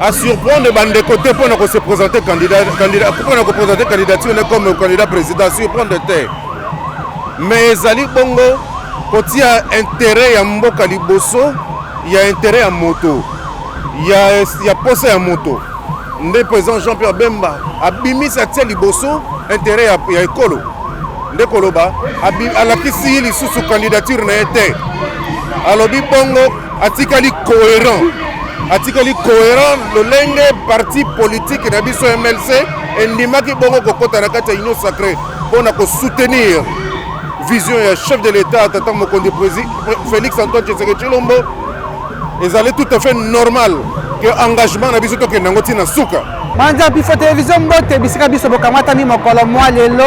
À surprendre de côté pour se présenter candidature comme candidat président, surprendre de terre. Mais Zali Bongo, quand il y a intérêt à Mboka Liboso, il y a intérêt à moto. Il y a posé à moto. Le président Jean-Pierre Bemba a bimi sa tia Liboso, intérêt à Ekolo. De Koloba, a la kisi li sous candidature na été. Alors Bongo, atikali cohérent. Article cohérent le lenge parti politique na biso MLC endimaki bongo kokota na kati ya union sacrée mpona soutenir vision ya chef de l'État tata mokonzi président Félix Antoine Tshisekedi Tshilombo ezali tout à fait normal que engagement na biso tokende yango ntina suka manja bifo télévision mbote bisika biso bokamatani mokolo mwa lelo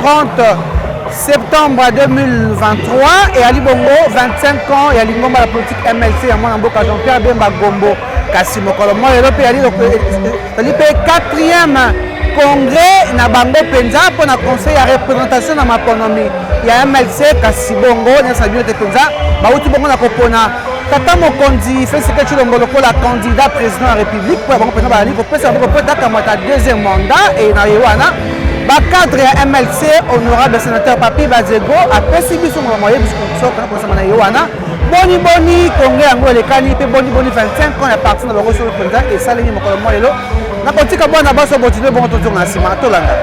30 septembre 2023 et Ali Bongo 25 ans et Ali Ngomba la politique MLC à mon mboka Jean-Pierre Bemba Gombo kasi mokolo mo lelo pe Ali pe 4e congrès na bango penza pour na conseil à représentation na makonomi ya MLC kasi Bongo na sa biota penza ba uti bongo na kopona tata mokonzi Félix Tshilombo lokola candidat président de la République pour bango penza ba ali ko pesa bango peta kamata deuxième mandat et na yewana ba cadre ya MLC honorable sénateur Papi Bazego a pesi biso mo moye biso kana ko sama na yewana boni boni congrès yango elekani pe boni 25 ans ya parti na bango sur le président et salini mokolo mo lelo na kotika bwana baso botine bongo tozonga na sima tolanda.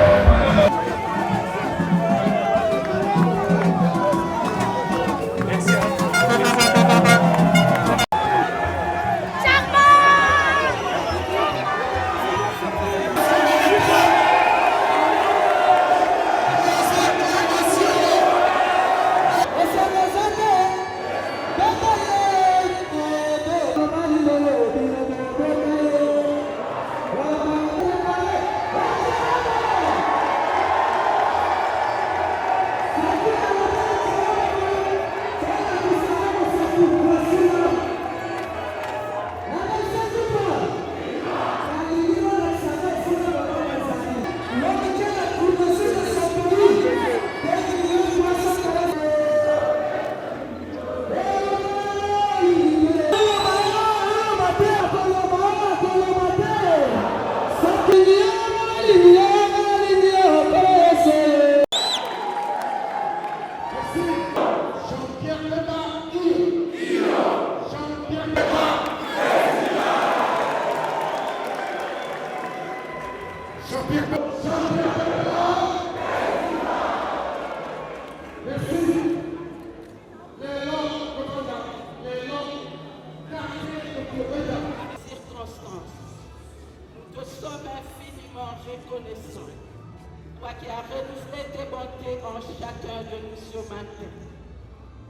Toi qui as renouvelé tes bontés en chacun de nous ce matin.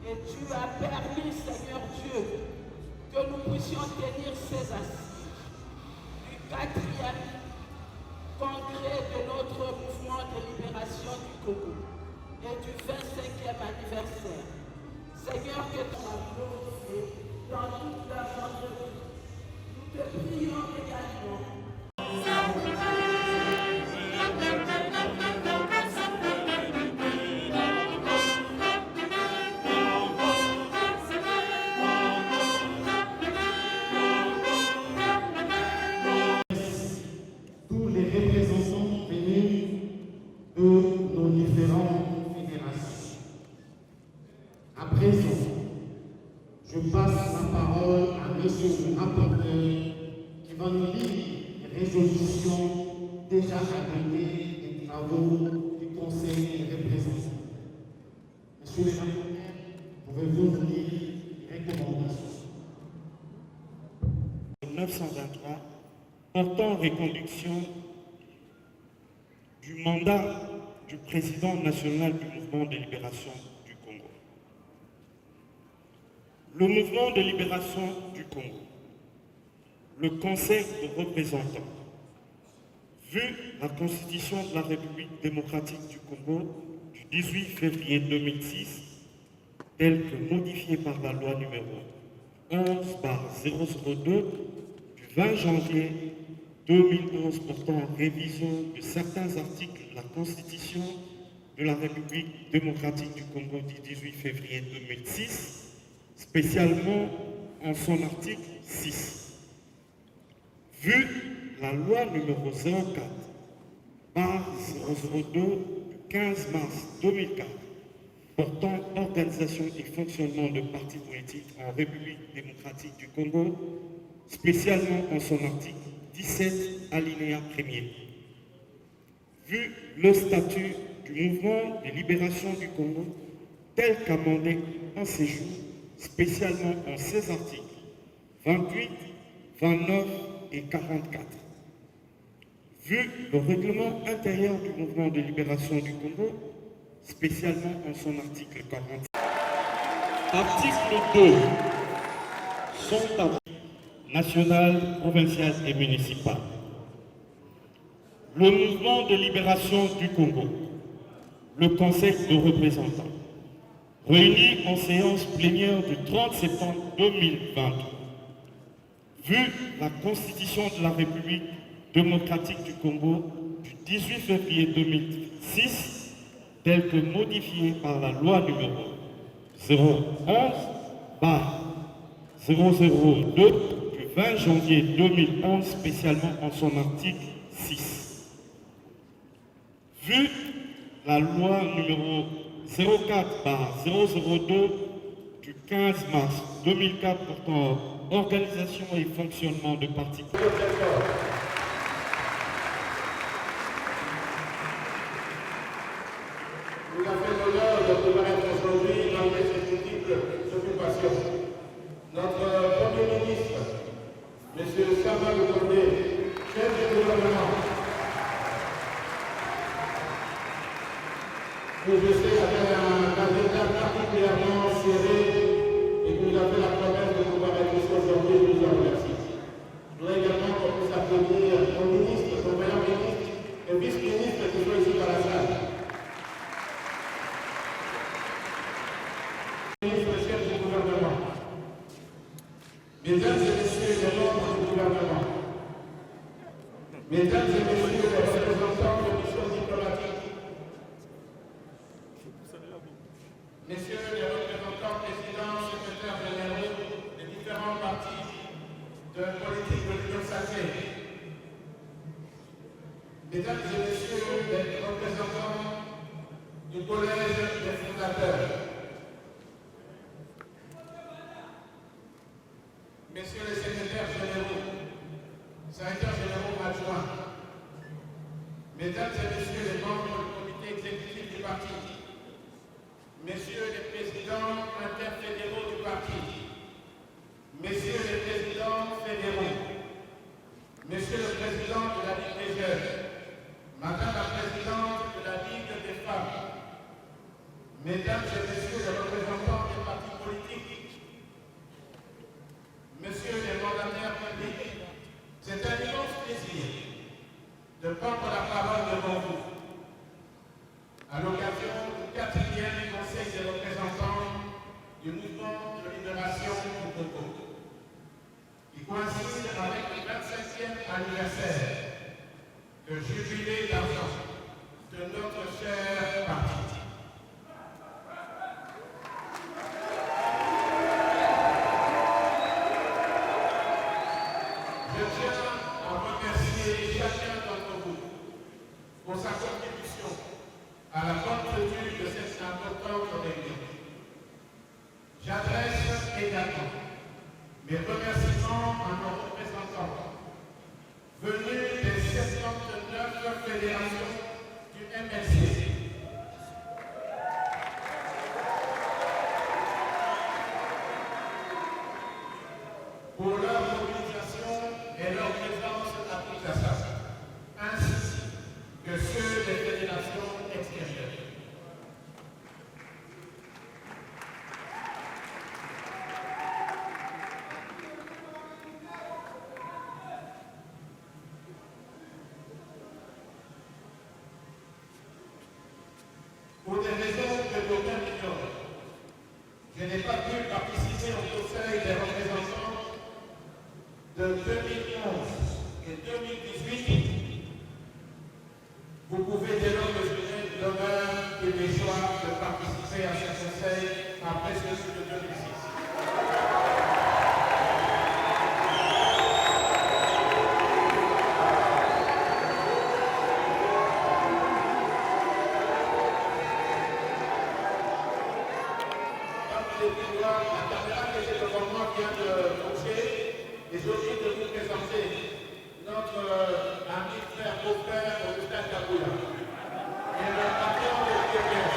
Et tu as permis, Seigneur Dieu, que nous puissions tenir ces assises du 4e congrès de notre mouvement de libération du Congo et du 25e anniversaire. Seigneur, que ton amour et dans toute la vendredi, nous te prions également. Tous les représentants venus déjà abrité les travaux du Conseil des présidents. Monsieur le rapporteur, pouvez-vous nous lire les recommandations? 923 portant reconduction du mandat du président national du mouvement de libération du Congo. Le mouvement de libération du Congo, le Conseil de représentants, vu la Constitution de la République démocratique du Congo du 18 février 2006, telle que modifiée par la loi numéro 11/002 du 20 janvier 2011 portant révision de certains articles de la Constitution de la République démocratique du Congo du 18 février 2006, spécialement en son article 6. Vu la loi numéro 04/002 du 15 mars 2004 portant organisation et fonctionnement de partis politiques en République démocratique du Congo, spécialement en son article 17, alinéa 1er. Vu le statut du mouvement de libération du Congo tel qu'amendé en ces jours, spécialement en ses articles 28, 29 et 44. Vu le règlement intérieur du mouvement de libération du Congo, spécialement en son article 40. Article 2. Sont articles national, provincial et municipal. Le mouvement de libération du Congo, le Conseil de représentants, réuni en séance plénière du 30 septembre 2020, vu la Constitution de la République démocratique du Congo du 18 février 2006, telle que modifiée par la loi numéro 011/002 du 20 janvier 2011, spécialement en son article 6. Vu la loi numéro 04/002 du 15 mars 2004 portant organisation et fonctionnement de partis politiques. Nous avons fait l'honneur de pouvoir être aujourd'hui dans ces multiples occupations. Notre Premier ministre, M. Sama Lukonde, chef du gouvernement, que je sais avait un agenda particulièrement serré et que nous avons fait la promesse de pouvoir être ici aujourd'hui, nous en remercie. Je voudrais également qu'on puisse applaudir nos ministres, nos meilleurs ministres et vice-ministres qui sont ici dans la salle. Mesdames et messieurs les membres du gouvernement, mesdames et messieurs les représentants de missions diplomatiques, messieurs les représentants présidents, secrétaires généraux des différents partis de politique de l'Union sacrée, mesdames et messieurs les représentants du collège des fondateurs, messieurs les secrétaires généraux adjoints, mesdames et messieurs les membres du comité exécutif du parti, messieurs les présidents interfédéraux du parti, messieurs les présidents fédéraux, monsieur le président de la Ligue des jeunes, madame la présidente de la Ligue des femmes, mesdames et messieurs les représentants des partis politiques, messieurs les mandataires publics, c'est un immense plaisir de prendre la parole devant vous à l'occasion du 4e Conseil des représentants du mouvement de libération du Congo, qui coïncide avec le 25e anniversaire de jubilé d'argent de notre cher parti. Je tiens à remercier chacun d'entre vous pour sa contribution à la bonne tenue de cette importante réunion. J'adresse également mes remerciements à nos représentants venus des 79 fédération du MLC. Pour leur mobilisation et leur présence à Kinshasa, ainsi que ceux des fédérations extérieures. Pour des raisons que d'aucuns ignorent, je n'ai pas pu participer au Conseil des représentants de 2011 et 2018. Vous pouvez dès lors mesurer l'honneur et les joies de participer à ce Conseil après celui de 2006. La caméra qui était devant moi vient de bouger et j'ai oublié de vous présenter notre ami frère beau-frère Augustin Kabouya et le patron de l'UPS.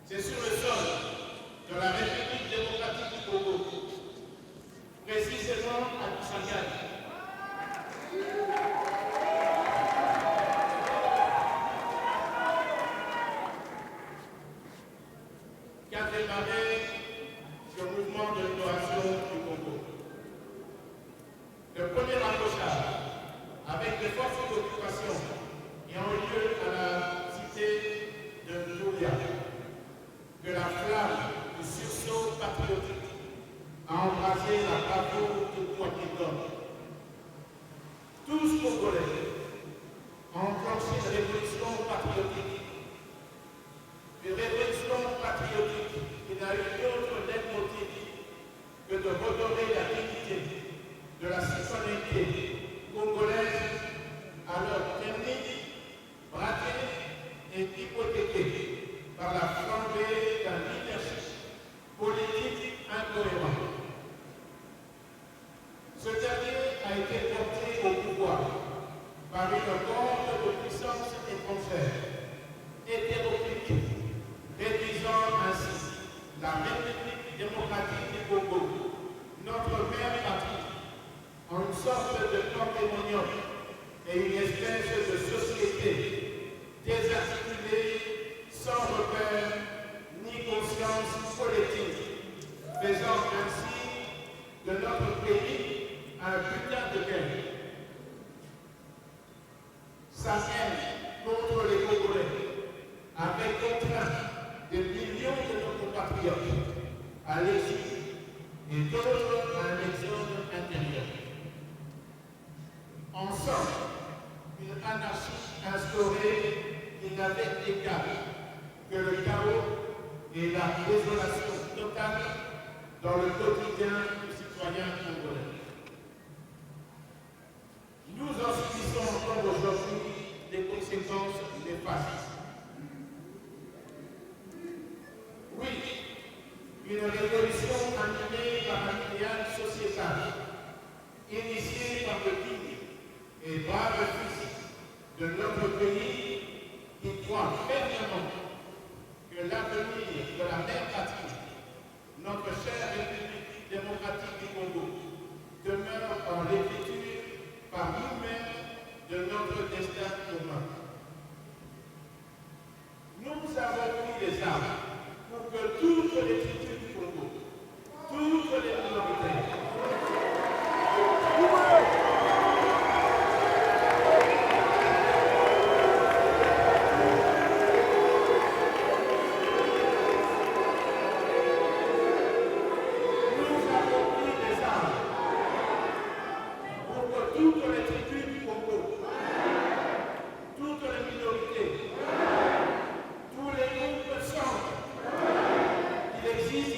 C'est sur le sol de la République démocratique du Congo, précisément à Kisangani. Qu'a démarré ce mouvement de libération du Congo. Le premier accrochage avec les forces d'occupation ayant lieu à la cité de Douria, que la flamme du sursaut patriotique a embrasé la bravoure de poignée d'hommes. Tous Congolais ont enclenché une révolution patriotique. Une révolution patriotique qui n'a eu d'autre motif que de redorer la dignité de la citoyenneté congolaise à leur permis, braquée et hypothéquée par la flambée d'un leadership politique incohérent. Ce dernier a été porté au pouvoir par une bande de puissance étrangère, hétéroclite, réduisant ainsi la République démocratique du Congo, notre mère patrie, en une sorte de pandémonium et une espèce de société désarticulée, sans repère ni conscience politique, faisant ainsi de notre pays un butin de guerre. Sa haine contre les Congolais avait contraint des millions de nos compatriotes à l'exil et d'autres à un exode intérieur. En somme, une anarchie instaurée qui n'avait d'égal que le chaos et la désolation totale dans le quotidien du citoyen congolais. Nous en subissons encore aujourd'hui des conséquences néfastes. Oui, une révolution animée par un idéal sociétal, initiée par le digne et brave fils de notre pays qui croit fermement que l'avenir de la mère patrie, notre chère République démocratique du Congo, demeure en l'écriture par nous-mêmes de notre destin commun. Nous avons pris les armes pour que toutes les tribus du Congo, toutes les minorités, existe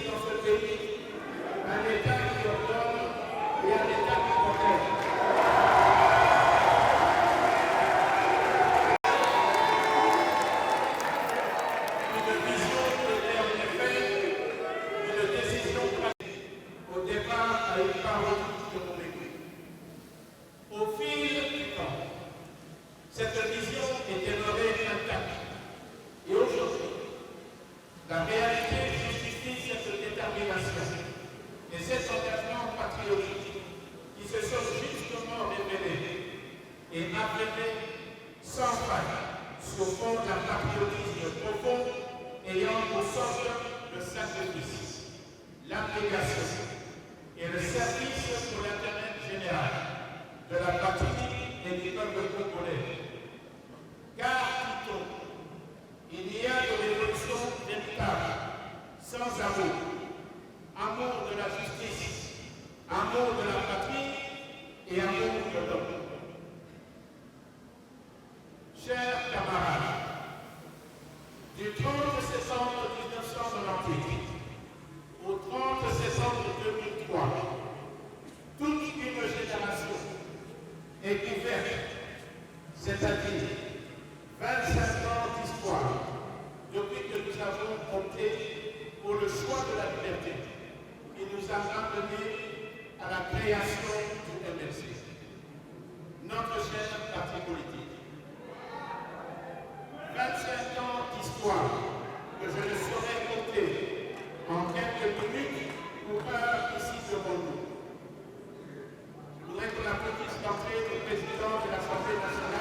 La réalité justifie cette détermination et cet engagement patriotique qui se sont justement révélés et avérés sans faille sur fond d'un patriotisme profond ayant au centre le sacrifice, l'abnégation et le service pour l'intérêt général de la patrie et du peuple congolais. Car, dit-on, il y a de l'évolution véritable, sans amour, amour de la justice, amour de la patrie et amour de l'homme. Chers camarades, du 30 septembre 1998 au 30 septembre 2003, toute une génération est couverte, c'est-à-dire 25 ans d'histoire, depuis que nous avons opté pour le choix de la liberté, qui nous a ramenés à la création du MLC, notre cher parti politique. 25 ans d'histoire que je ne saurais compter en quelques minutes ou heures ici devant nous. Je voudrais qu'on applaudisse l'entrée du président de l'Assemblée nationale.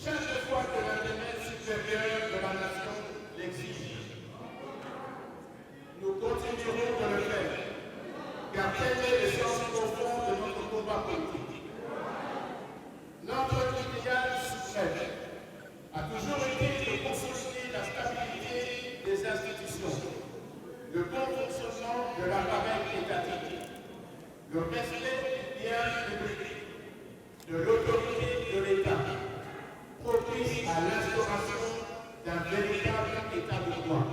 Chaque fois que l'intérêt supérieur de la nation le respect du bien public, de l'autorité de l'État, propice à l'instauration d'un véritable État de droit.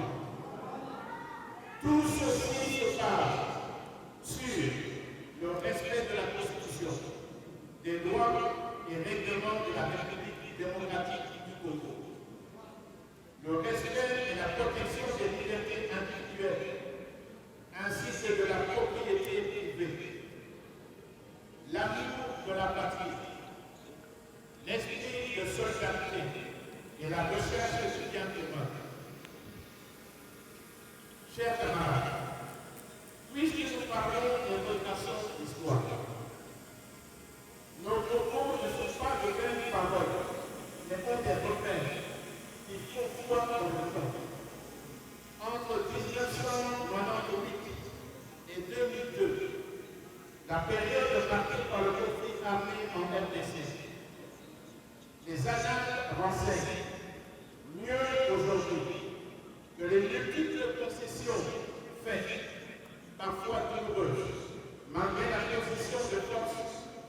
Tout ceci se base sur le respect de la Constitution, des lois et règlements de la République démocratique du Congo, le respect et la protection des libertés individuelles, ainsi que de la propriété privée, l'amour de la patrie, l'esprit de solidarité et la recherche du bien commun. Chers camarades, puisque nous parlons de retraçons d'histoire, nos propos ne sont pas de vaines paroles, mais ont des repères qui font foi dans le temps. Entre 1998 et 2002, la période marquée par le conflit armé en RDC, les annales renseignent mieux aujourd'hui que les multiples concessions faites, parfois douloureuses, malgré la position de force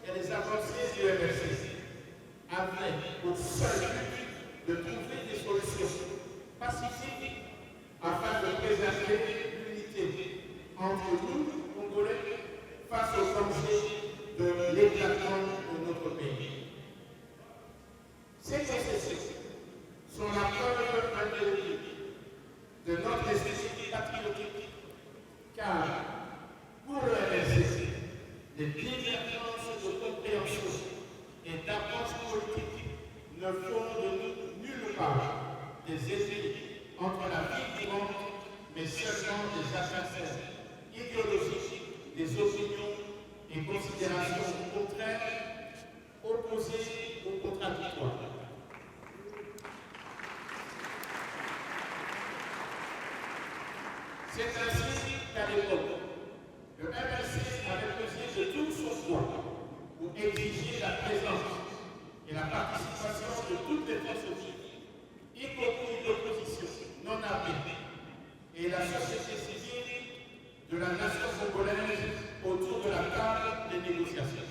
et les avancées du MLC, avaient pour seul but de trouver des solutions pacifiques afin de préserver l'unité entre nous, Congolais, face au danger de l'éclatement de notre pays. Ces concessions sont la preuve indélébile de notre esprit patriotique, car pour le MLC, les divergences de compréhension et d'approche politique ne font de nous nulle part des ennemis entre la vie vivante, mais seulement des adversaires idéologiques, des opinions et considérations contraires, opposées ou contradictoires. C'est ainsi qu'à l'époque, le MLC avait pesé de tout son poids pour exiger la présence et la participation de toutes les forces vives, y compris l'opposition non armée et la société civile de la nation congolaise autour de la table des négociations.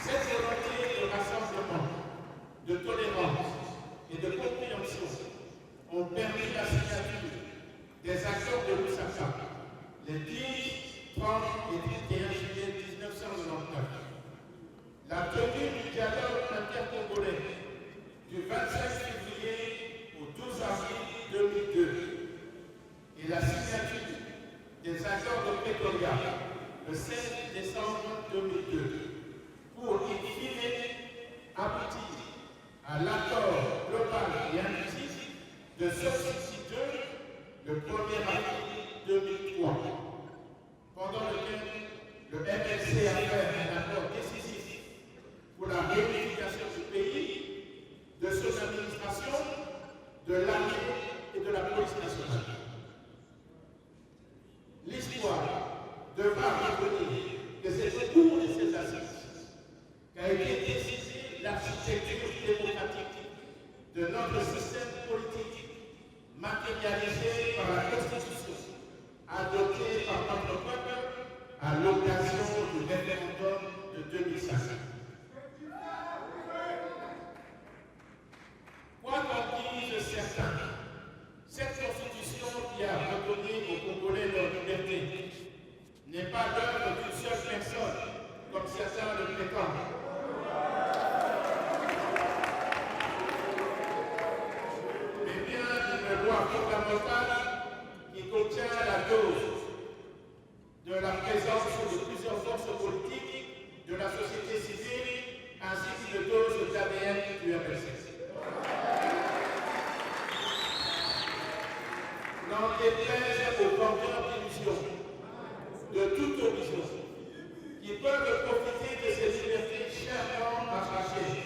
Cette volonté de rassemblement, de tolérance et de compréhension ont permis la signature des accords de Lusaka les 10, 30 et 31 juillet 1999, la tenue du dialogue intercongolais du 25 février au 12 avril 2002 et la signature des accords de Pretoria le 16 décembre 2002 pour in fine aboutir à l'accord global et inclusif de Sophie 2 le 1er avril 2003, pendant lequel le MLC a fait un accord décisif pour la réunification du pays, de son administration, de l'armée et de la police nationale. L'histoire devra reconnaître que c'est au cours de ces assises qu'a été décidée l'architecture démocratique de notre système politique, matérialisé par la Constitution, adoptée par notre peuple à l'occasion du référendum de 2005. Quoi qu'en disent certains, cette Constitution qui a redonné aux Congolais leur liberté n'est pas l'œuvre d'une seule personne, comme certains le prétendent. Fondamentale qui contient la dose de la présence de plusieurs forces politiques, de la société civile, ainsi qu'une dose d'ADN du MLC. N'en déplaise aux vendeurs d'illusions, de toute horizon, qui peuvent profiter de ces libertés chèrement arrachées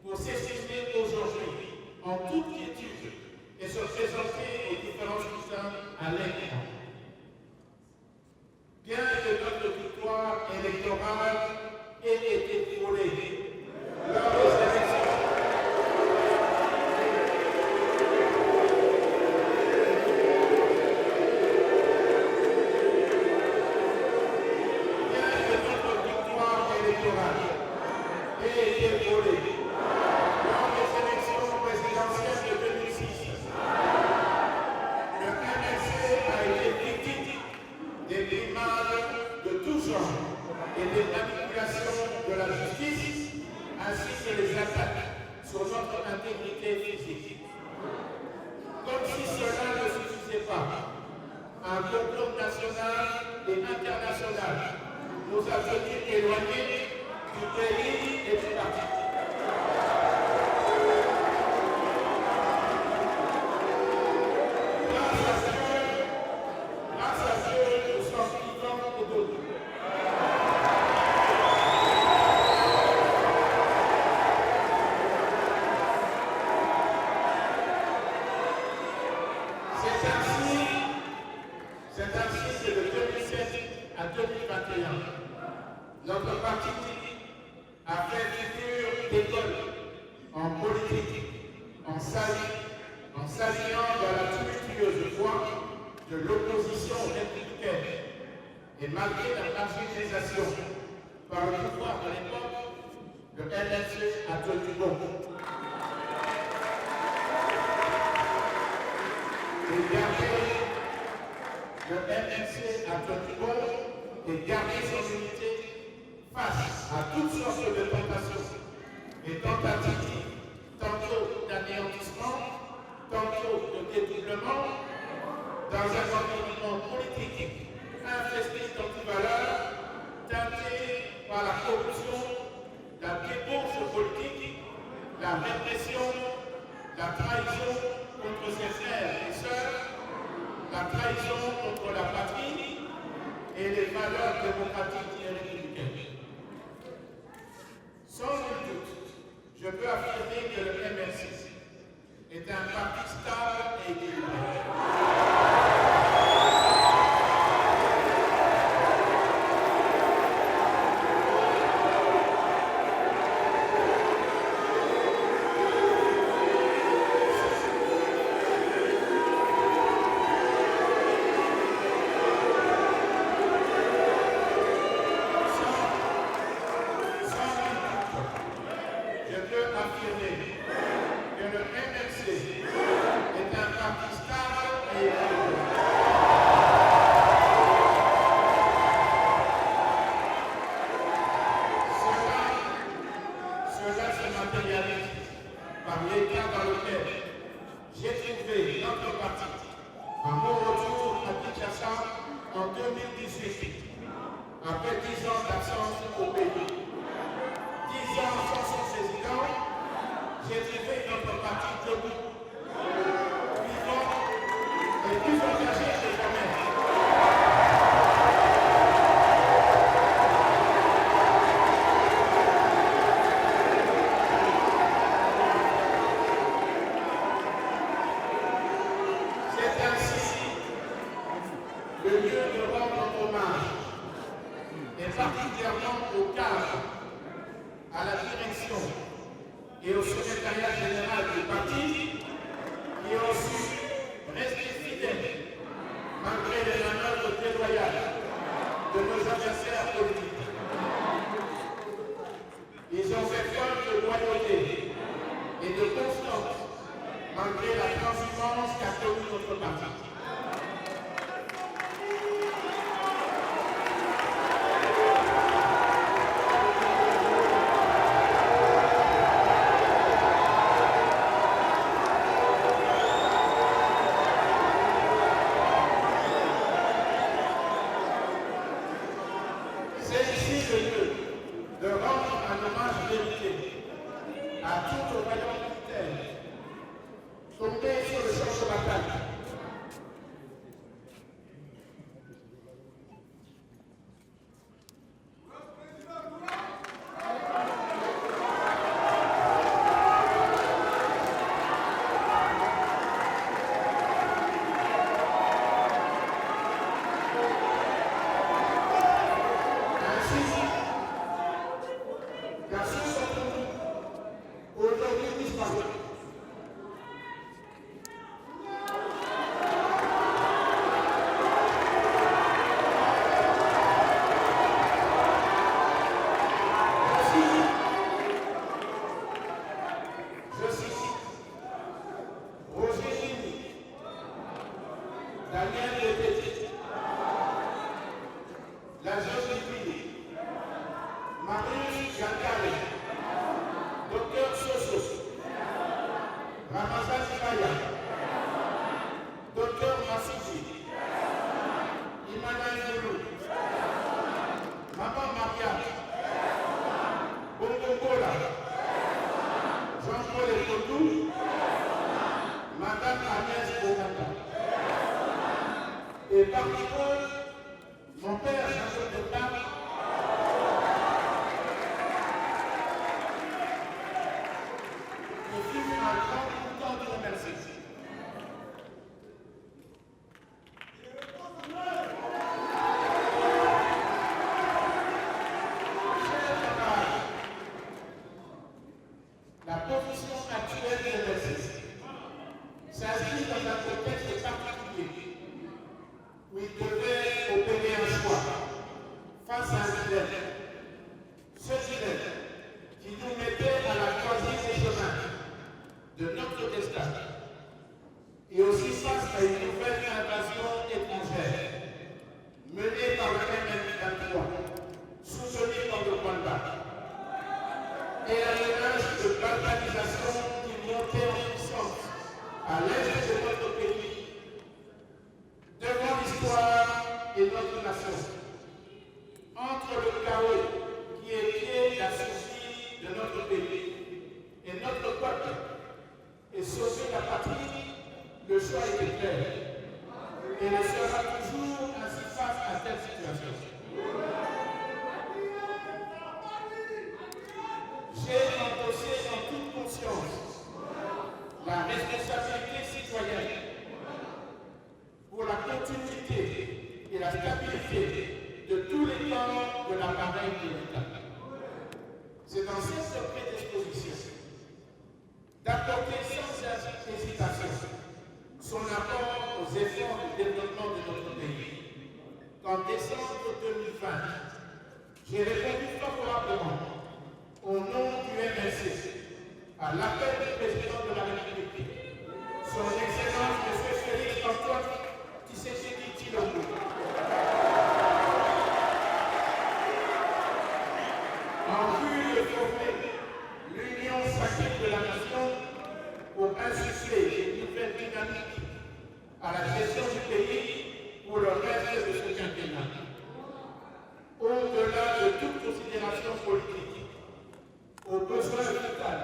pour s'exprimer aujourd'hui en toute quiétude et se présenter aux différents scrutins à l'écran. Bien que notre victoire électorale ait été frôlée lors des élections, intégrité physique. Comme si cela ne suffisait pas, un complot national et international nous a tenus éloignés du pays et du parti. Grâce à Dieu, nous sommes vivants et d'autres. C'est ainsi que de 2007 à 2021, notre parti a fait figure d'école en politique, en s'alliant dans la tumultueuse voie de l'opposition républicaine. Et malgré la marginalisation par le pouvoir de l'époque, le MLC a tenu bon. Le MLC a tenu bon et gardé son unité face à toutes sortes de tentations et tentatives, tantôt d'anéantissement, tantôt de dédoublement, dans un environnement politique infesté d'antivaleurs, teinté par la corruption, la débauche politique, la répression, la trahison contre ses frères et sœurs, la trahison contre la patrie et les valeurs démocratiques et républicaines. Sans nul doute, je peux affirmer que le MLC est un parti stable et équilibré. Ramazan Kaya, Dr Massouji, Emmanuel Zoulou, Maman Maria, Bongo Bola, Jean-Paul Ekotou, Madame Agnès Bogata. Et parmi eux, mon père Jean-Paul Bogata, qui fut un grand content de remercier. La position actuelle de l'exercice s'inscrit dans un contexte particulier où il devait opérer un choix face à un dilemme. Ce dilemme qui nous mettait à la croisée des chemins de notre destin et aussi face à une nouvelle invasion étrangère menée par le M23, soutenue par le Rwanda, et la menace de balkanisation qui montait en puissance à l'est de notre pays, devant l'histoire et notre nation, entre le chaos qui épiait la survie de notre pays et notre peuple, et sauver la patrie, le choix était clair, et ne sera toujours ainsi face à telle situation. J'ai endossé en toute conscience la responsabilité citoyenne pour la continuité et la stabilité de tous les corps de l'appareil de l'État. C'est dans cette prédisposition d'apporter sans hésitation son apport aux efforts de développement de notre pays qu'en décembre 2020, j'ai répondu favorablement au nom du MLC, à l'appel du président de la République, son Excellence M. Félix Antoine Tshisekedi Tshilombo, en vue de former l'union sacrée de la nation pour insuffler une nouvelle dynamique à la gestion du pays pour le reste de ce quinquennat. Au-delà de toute considération politique, aux besoins vitaux,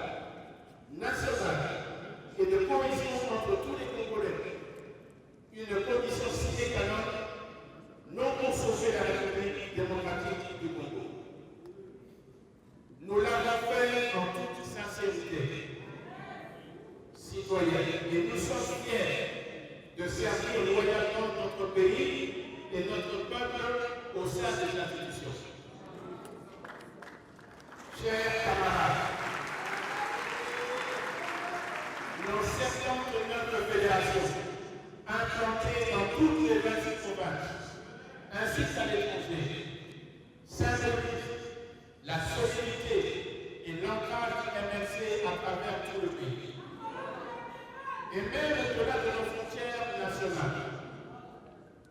nationaux et de cohésion entre tous les Congolais, une condition sine qua non, non pour sauver la République démocratique du Congo. Nous l'avons fait en toute sincérité, citoyens, et nous sommes fiers de servir loyalement notre pays et notre peuple au sein des institutions. Chers camarades, nos 79 fédérations implantées dans toutes les 26 provinces, ainsi qu'à l'étranger, symbolisent la solidité et l'ancrage du MLC à travers tout le pays. Et même au-delà de nos frontières nationales,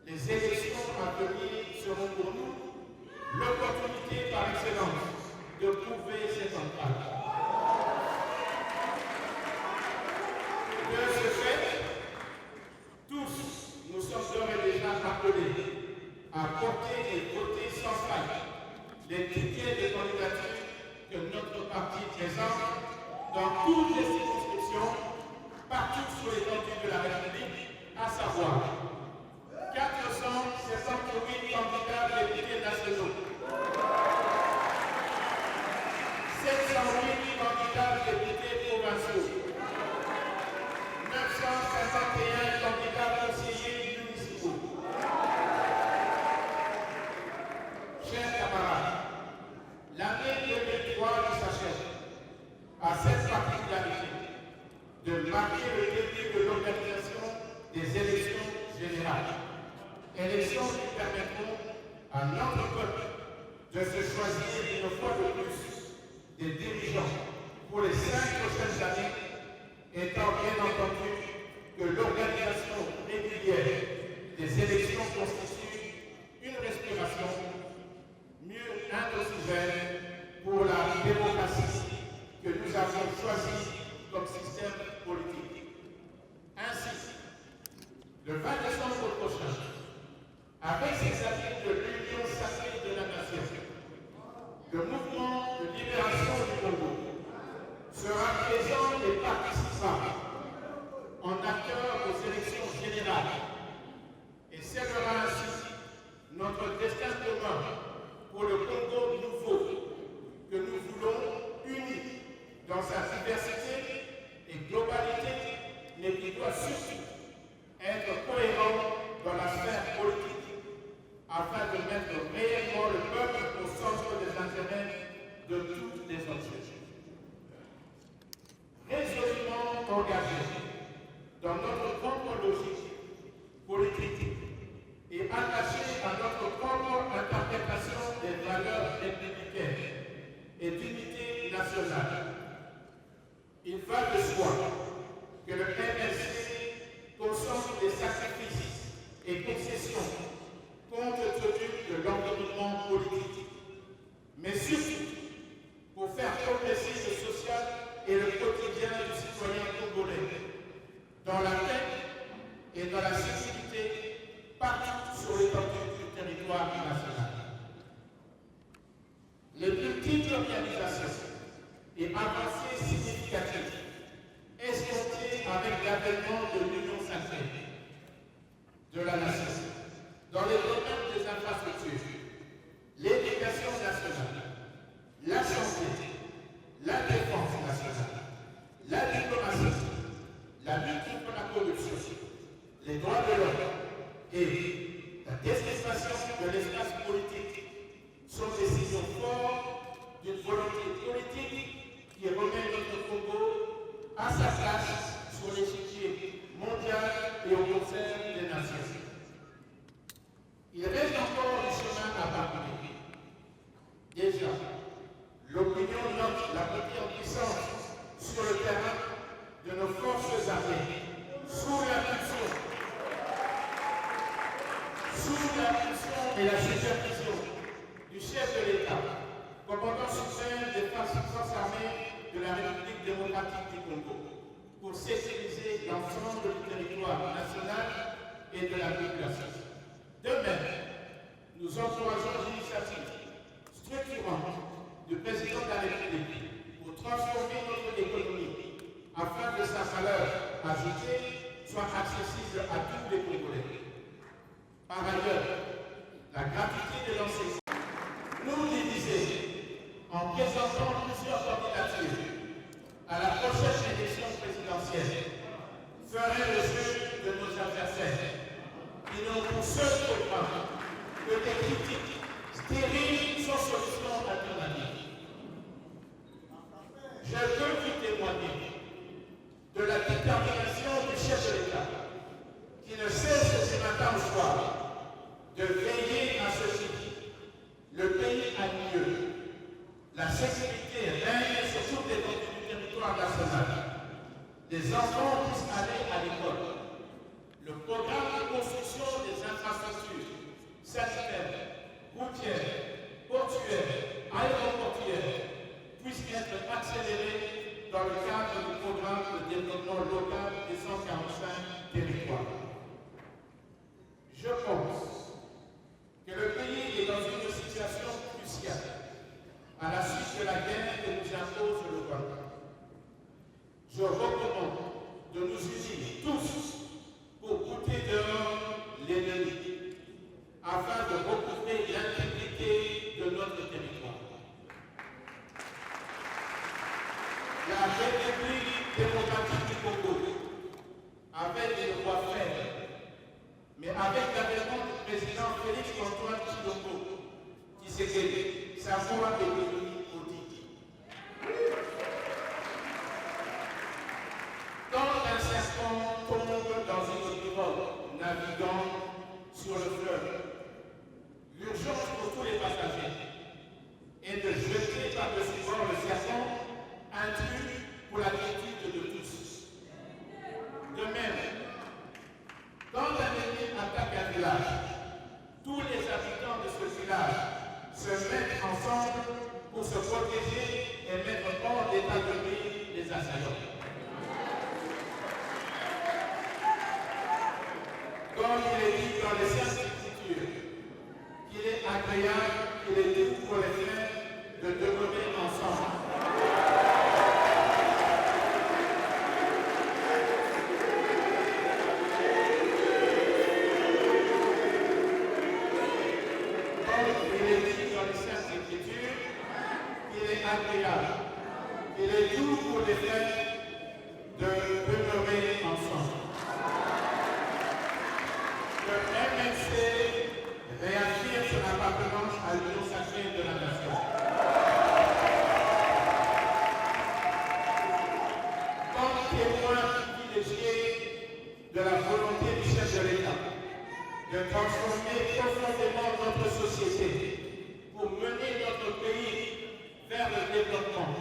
les élections à venir seront pour nous l'opportunité par excellence de prouver cet ancrage. De ce fait, tous nous sommes d'ores et déjà appelés à porter et voter sans faille les tickets de candidature que notre parti présente dans toutes les circonscriptions, partout sur l'étendue de la République, à savoir 478 candidats députés nationaux, 708 candidats députés provinciaux, 951 candidats conseillers municipaux. Chers camarades, l'année 2003 qui s'achève a cette particularité de marquer le début de l'organisation des élections générales. Élections qui permettront à notre peuple de se choisir une fois de plus des dirigeants pour les 5 prochaines années, étant bien entendu que l'organisation régulière des élections constitue une respiration mieux endogène pour la démocratie que nous avons choisie comme système politique. Le 20 décembre prochain, avec ses acquis de l'Union sacrée de la nation, le mouvement de libération du Congo sera présent et participera en acteur aux élections générales et scellera ainsi notre destin commun pour le Congo nouveau que nous voulons uni dans sa diversité et globalité, mais qui doit surtout être cohérent dans la sphère politique afin de mettre réellement le peuple au centre des intérêts de toutes les options. Résolument engagés dans notre propre logique politique et attachés à notre propre interprétation des valeurs républicaines et d'unité nationale. Il va de soi que le MLC consomme des sacrifices et concessions compte tenu de l'environnement politique, mais surtout pour faire progresser le social et le quotidien du citoyen congolais, dans la paix et dans la sécurité partout sur l'étendue du territoire national. Les multiples réalisations et avancées significatives escomptées avec l'avènement de l'Union sacrée de la nation dans les domaines des infrastructures, l'éducation nationale, la santé, la défense nationale, la diplomatie, la lutte contre la corruption, les droits de l'homme et la décrispation de l'espace politique sont des signaux forts d'une volonté politique qui remet notre Congo à sa place sur l'échiquier mondial et au concert des nations. Il reste encore du chemin à parcourir. Déjà, l'opinion note la montée en puissance sur le terrain de nos forces armées, sous l'impulsion et la supervision du chef de l'État, commandant suprême des forces armées de la République démocratique du Congo, pour sécuriser l'ensemble du territoire national et de la population. De même, nous encourageons l'initiative structurante du président de la République pour transformer notre économie afin que sa valeur ajoutée soit accessible à tous les Congolais. Par ailleurs, la gratuité de l'enseignement nous diviser en présentant plusieurs candidatures à la prochaine élection présidentielle ferait le jeu de nos adversaires qui n'ont pour seul programme que des critiques stériles sans solution alternative. Je veux vous témoigner de la détermination du chef de l'État qui ne cesse du matin au soir de veiller à ce que le pays a mieux. La sécurité règne sur toute l'étendue du territoire national. Les enfants puissent aller à l'école. Le programme de construction des infrastructures sanitaires, routières, portuaires, aéroportuaires puisse être accéléré dans le cadre du programme de développement local des 145 territoires. Je pense que le pays est dans une situation cruciale à la suite de la guerre que nous impose le Rwanda. Je recommande de nous unir tous pour bouter dehors l'ennemi afin de recouvrer l'intégrité de notre territoire. La République démocratique du Congo, avec des lois faibles, mais avec l'avènement du président Félix Antoine Tshilombo, qui s'est gagné sa voie économique politique. Quand un serpent tombe dans une pirogue naviguant sur le fleuve, l'urgence pour tous les passagers est de jeter par-dessus bord le serpent intrus pour la quiétude de tous. De même, quand un ennemi attaque un village, tous les habitants de ce village se mettent ensemble pour se protéger et mettre hors d'état de nuire les assaillants. comme il est dit dans les Saintes Écritures, qu'il est agréable, qu'il est doux pour les frères de demeurer ensemble. Comme il est dit dans les Saintes Écritures, qu'il est agréable, qu'il est doux pour les frères de demeurer ensemble. Le MLC réaffirme son appartenance à l'union sacrée de la nation. Comme témoin privilégié de la volonté du chef de l'État de transformer profondément notre société pour mener notre pays vers le développement,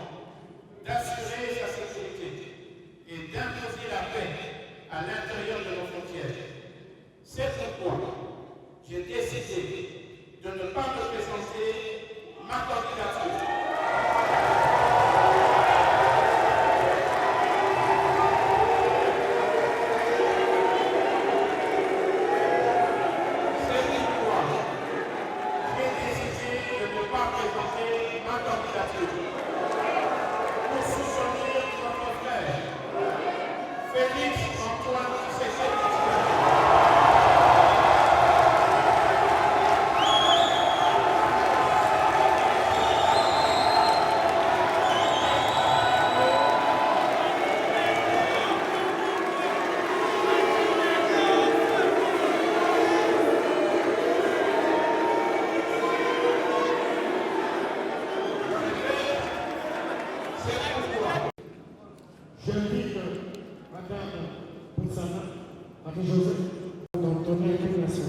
d'assurer sa sécurité et d'imposer la paix à l'intérieur de nos frontières. C'est pourquoi j'ai décidé de ne pas me présenter ma candidature. C'est pourquoi j'ai décidé de ne pas présenter ma candidature pour soutenir notre frère Félix Antoine Tshisekedi. J'invite Madame Boussana, Marie-Josée, dans ton invitation.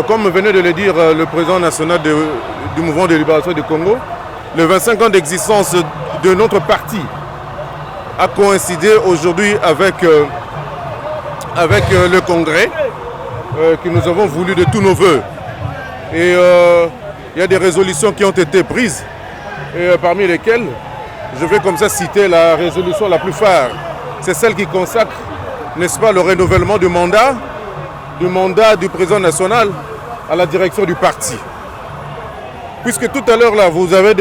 Comme venait de le dire le président national du mouvement de libération du Congo, le 25 ans d'existence de notre parti a coïncidé aujourd'hui avec le congrès que nous avons voulu de tous nos voeux. Et il y a des résolutions qui ont été prises, et parmi lesquelles je vais comme ça citer la résolution la plus phare. C'est celle qui consacre, n'est-ce pas, le renouvellement du mandat du président national à la direction du parti. Puisque tout à l'heure, là, vous m'avez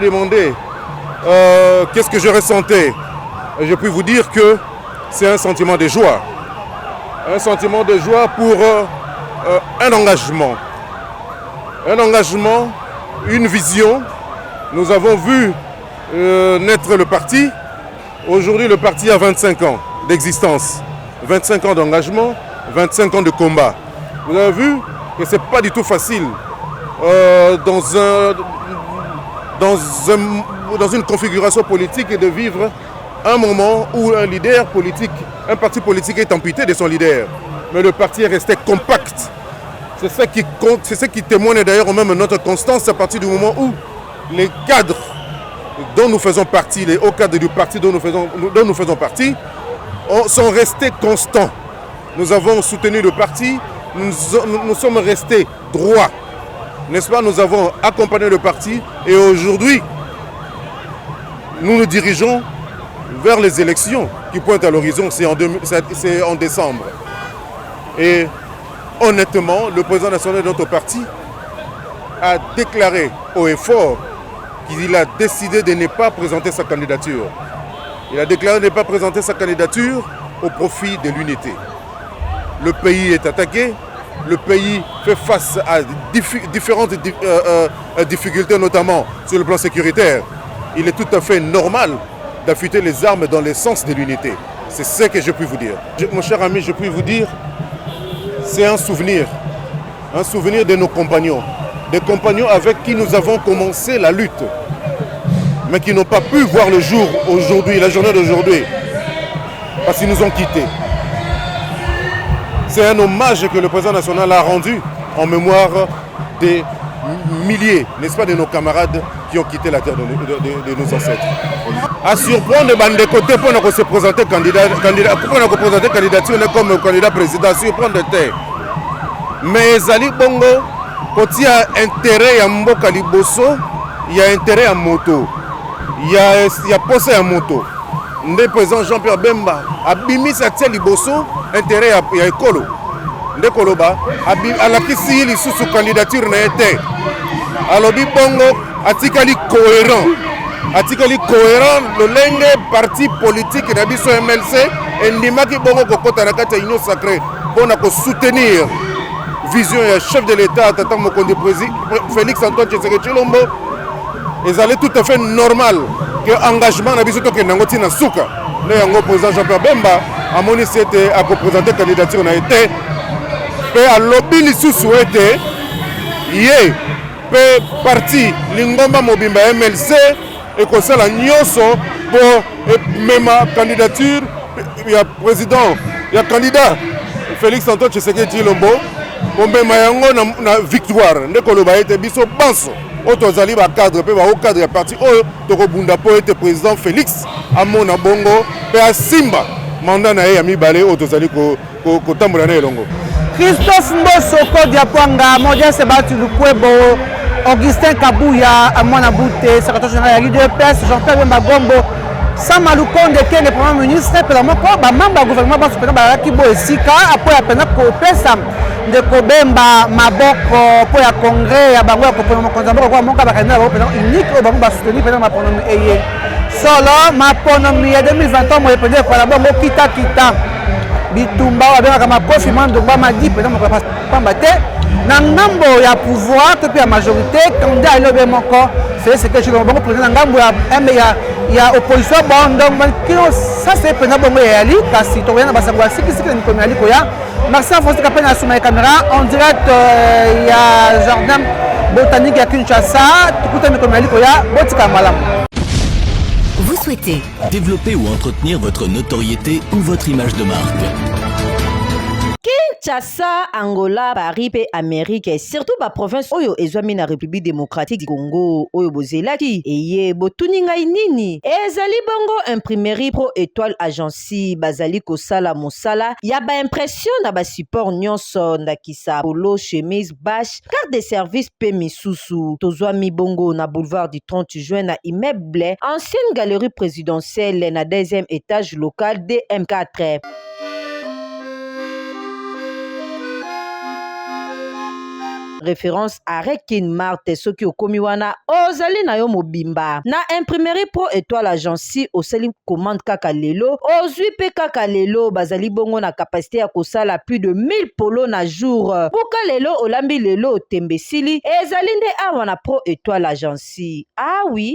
demandé qu'est-ce que je ressentais. Et je puis vous dire que c'est un sentiment de joie. Un sentiment de joie pour un engagement. Un engagement, une vision. Nous avons vu naître le parti. Aujourd'hui, le parti a 25 ans d'existence, 25 ans d'engagement, 25 ans de combat. Vous avez vu que ce n'est pas du tout facile dans une configuration politique de vivre un moment où un leader politique, un parti politique est amputé de son leader. Mais le parti est resté compact. C'est ça qui compte, c'est ce qui témoigne d'ailleurs même notre constance à partir du moment où les cadres dont nous faisons partie, les hauts cadres du parti dont nous faisons partie, sont restés constants. Nous avons soutenu le parti, nous sommes restés droits. N'est-ce pas? Nous avons accompagné le parti et aujourd'hui, nous nous dirigeons vers les élections qui pointent à l'horizon, c'est en décembre. Et honnêtement, le président national de notre parti a déclaré haut et fort qu'il a décidé de ne pas présenter sa candidature. Il a déclaré de ne pas présenter sa candidature au profit de l'unité. Le pays est attaqué, le pays fait face à différentes difficultés, notamment sur le plan sécuritaire. Il est tout à fait normal d'affûter les armes dans le sens de l'unité. C'est ce que je puis vous dire. Mon cher ami, je puis vous dire, c'est un souvenir de nos compagnons. Des compagnons avec qui nous avons commencé la lutte, mais qui n'ont pas pu voir le jour aujourd'hui, la journée d'aujourd'hui, parce qu'ils nous ont quittés. C'est un hommage que le président national a rendu en mémoire des milliers, n'est-ce pas, de nos camarades qui ont quitté la terre de nos ancêtres. À surprendre, des côtés pour se présenter candidature comme candidat président, surprendre de terre. Mais Zali Bongo, quand il y a intérêt à Mboka Liboso, il y a intérêt à moto. Il y a posé à moto. Le président Jean-Pierre Bemba a bimi sa tia Liboso, intérêt à Ekolo. Le Koloba a la kisi li sous candidature na été. Alors bi Bongo atikali cohérent. Atikali cohérent le lenge parti politique na biso MLC et ndimaki Bongo kokota na kati ya union sacrée pour na ko soutenir vision du chef de l'État, Tata Mokonde président Félix Antoine Tshisekedi Tshilombo. Ils allaient tout à fait normal que l'engagement n'a pas été fait dans Souka. Le président Jean-Pierre Bemba a moni c'était à représenter la candidature n'a été. Et à lobby li souhaité, yé, parti Lingomba Mobimba MLC et que ça la nyonso pour même candidature, il y a président, il y a candidat Félix Antoine Tshisekedi Tshilombo. Bombe mayango na victoire ndeko loba ete biso banso otozali ba cadre pe ba au cadre ya parti oyo tokobunda po ete président Félix amona bongo pe asimba mandat na ye ya mibale otozali ko tambola na elongo. Christophe Mboso Kodiapwanga, Modia Sebatu Lukwebo, Augustin Kabouya, Amona Bouté, secrétaire général à l'UDPS, Jean-Pierre Bemba Gombo, Samalukonde qui est le premier ministre, puis la membre du gouvernement, parce que Kibo et Sika, après la peine pour Pessam, de Kobemba, Maboko, pour le congrès, à Bango, pour le congrès, pour mon camarade, unique, au Bango, soutenir, pour ma ponomie, et solo, ma ponomie, 2020, moi, je peux dire, pour la Bango, Kita. Bitumba avec ma confinement de Bamadi pendant mon combatté na ngambo ya pouvoir to puis la majorité candidat le mon corps c'est ce que je veux bon président ngambo ya opposition bon donc ça c'est pendant bon yali kasi to yana basangwa sikisi ni comme yali ko ya Marcel Fonsi kapena sur ma caméra en direct ya jardin botanique à Kinshasa tukuta ni comme yali ko ya botika malamu. Vous souhaitez développer ou entretenir votre notoriété ou votre image de marque. Kinshasa, Angola, Paris et Amérique et surtout la province Oyo ezwami na République démocratique du Congo Oyo bozelaki eye botuni ngai nini ezali bongo imprimerie Pro Étoile Agency bazali kosala mosala ya ba impression na ba support nyonso ndakisa polo chemise bâche carte de service pe misusu tozwami bongo na boulevard du 30 juin na immeuble ancienne galerie présidentielle na deuxième étage local DM4. référence à Rekin Marte soki okomi wana ozali na yo mobimba na imprimerie Pro Étoile Agency osali commande kaka lelo ozwi pe kaka lelo bazali bongo na capacité ya kosala plus de 1000 polo na jour buka lelo olambi lelo otembesili ezali nde awa na Pro Étoile Agency. Ah oui.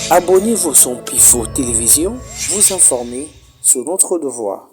Abonnez-vous sur Pivot Télévision, vous informer sur notre devoir.